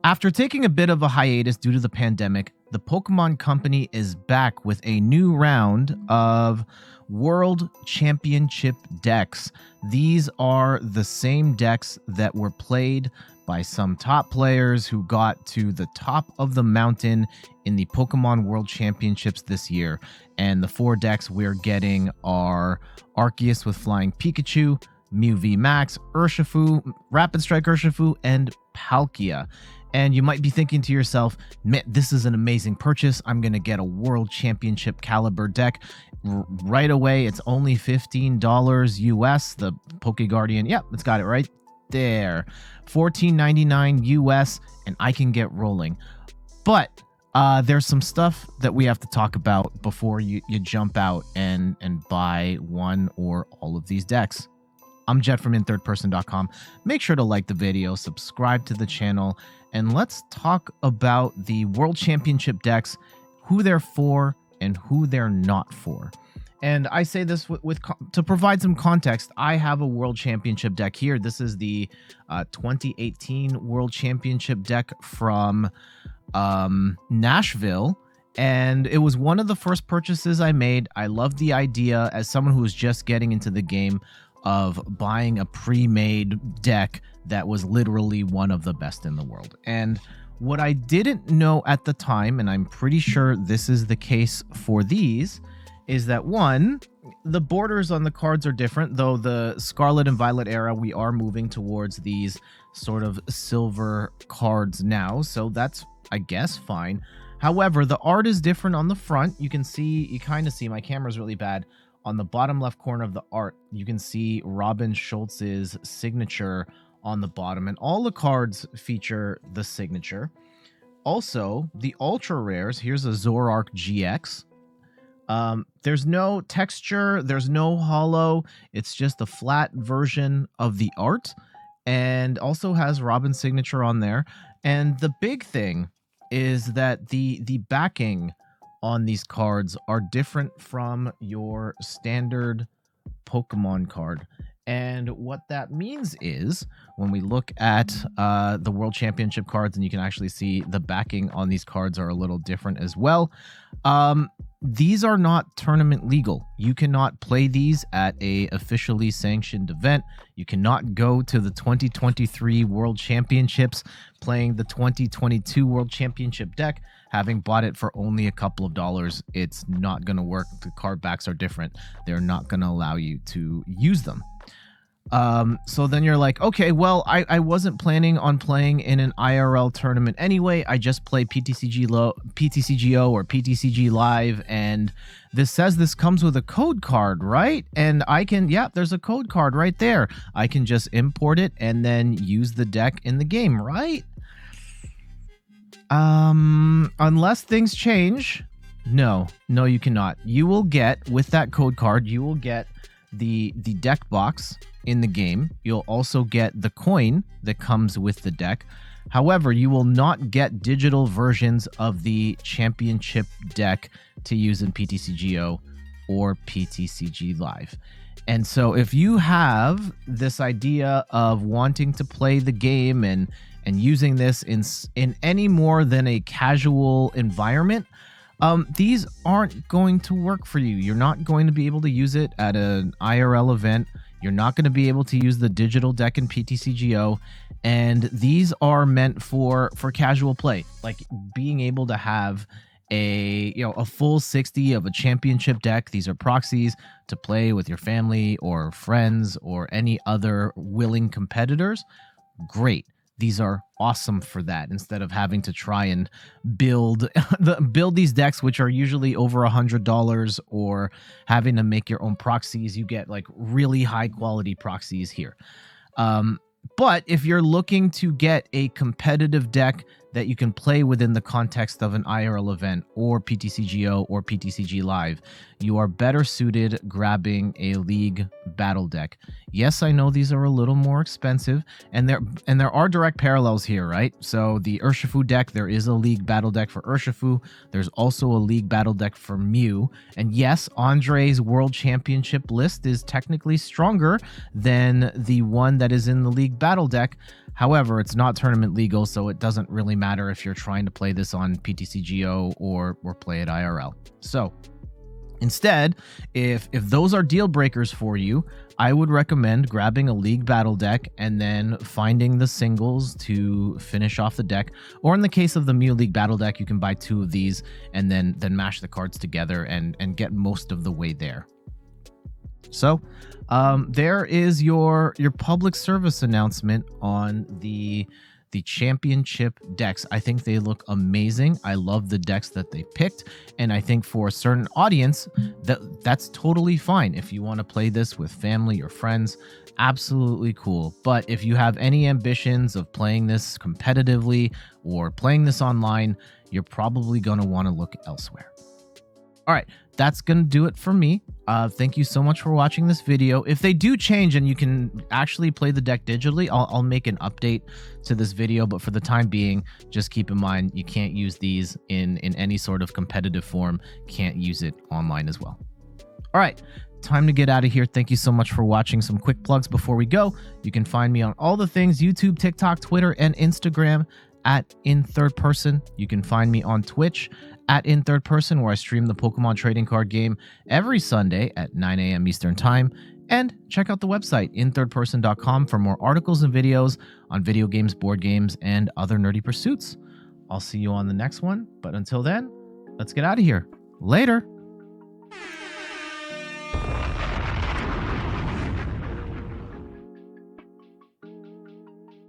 After taking a bit of a hiatus due to the pandemic, the Pokemon Company is back with a new round of World Championship decks. These are the same decks that were played by some top players who got to the top of the mountain in the Pokemon World Championships this year. And the 4 decks we're getting are Arceus with Flying Pikachu, Mew V Max, Urshifu, Rapid Strike Urshifu, and Palkia. And you might be thinking to yourself, man, this is an amazing purchase. I'm going to get a World Championship caliber deck right away. It's only $15 US. The Poke Guardian, yep, it's got it right there. $14.99 US, and I can get rolling. But there's some stuff that we have to talk about before you jump out and buy one or all of these decks. I'm Jet from inthirdperson.com. Make sure to like the video, subscribe to the channel, and let's talk about the World Championship decks, who they're for and who they're not for. And I say this to provide some context. I have a World Championship deck here. This is the 2018 World Championship deck from Nashville. And it was one of the first purchases I made. I love the idea as someone who was just getting into the game of buying a pre-made deck that was literally one of the best in the world. And what I didn't know at the time, and I'm pretty sure this is the case for these, is that one, the borders on the cards are different, though the Scarlet and Violet era, we are moving towards these sort of silver cards now, so that's, I guess, fine. However, the art is different on the front. You can see, you kind of see, my camera's really bad. On the bottom left corner of the art, you can see Robin Schultz's signature on the bottom, and all the cards feature the signature. Also, the ultra rares, here's a Zoroark GX. There's no texture, there's no holo, it's just a flat version of the art, and also has Robin's signature on there. And the big thing is that the backing on these cards are different from your standard Pokemon card. And what that means is when we look at the World Championship cards, and you can actually see the backing on these cards are a little different as well. These are not tournament legal. You cannot play these at a officially sanctioned event. You cannot go to the 2023 World Championships playing the 2022 World Championship deck. Having bought it for only a couple of dollars, it's not going to work. The card backs are different. They're not going to allow you to use them. So then you're like, okay, well, I wasn't planning on playing in an IRL tournament anyway. I just play PTCGO or PTCG Live, and this says this comes with a code card, right? And I can, yeah, there's a code card right there. I can just import it and then use the deck in the game, right? Unless things change, no, you cannot. You will get, with that code card, you will get the deck box in the game. You'll also get the coin that comes with the deck. However, you will not get digital versions of the championship deck to use in PTCGO or PTCG Live. And so if you have this idea of wanting to play the game and using this in any more than a casual environment, these aren't going to work for you. You're not going to be able to use it at an IRL event. You're not going to be able to use the digital deck in PTCGO, and these are meant for casual play, like being able to have a full 60 of a championship deck. These are proxies to play with your family or friends or any other willing competitors. Great. These are awesome for that, instead of having to try and build these decks, which are usually over $100, or having to make your own proxies. You get like really high quality proxies here. But if you're looking to get a competitive deck that you can play within the context of an IRL event or PTCGO or PTCG Live, you are better suited grabbing a League battle deck. Yes, I know these are a little more expensive, and there are direct parallels here, right? So the Urshifu deck, there is a League battle deck for Urshifu. There's also a League battle deck for Mew. And yes, Andre's World Championship list is technically stronger than the one that is in the League League Battle deck. However, it's not tournament legal, so it doesn't really matter if you're trying to play this on PTCGO or play it IRL. So instead, if those are deal breakers for you, I would recommend grabbing a League Battle deck and then finding the singles to finish off the deck. Or in the case of the Mew League Battle deck, you can buy 2 of these and then mash the cards together and get most of the way there. So there is your public service announcement on the championship decks. I think they look amazing. I love the decks that they picked, and I think for a certain audience that's totally fine. If you want to play this with family or friends, absolutely cool. But if you have any ambitions of playing this competitively or playing this online, you're probably going to want to look elsewhere. All right, that's going to do it for me. Thank you so much for watching this video. If they do change and you can actually play the deck digitally, I'll make an update to this video. But for the time being, just keep in mind, you can't use these in any sort of competitive form. Can't use it online as well. All right, time to get out of here. Thank you so much for watching. Some quick plugs before we go. You can find me on all the things: YouTube, TikTok, Twitter, and Instagram at In Third Person. You can find me on Twitch at In Third Person, where I stream the Pokemon trading card game every Sunday at 9 a.m. Eastern Time. And check out the website, inthirdperson.com, for more articles and videos on video games, board games, and other nerdy pursuits. I'll see you on the next one, but until then, let's get out of here. Later!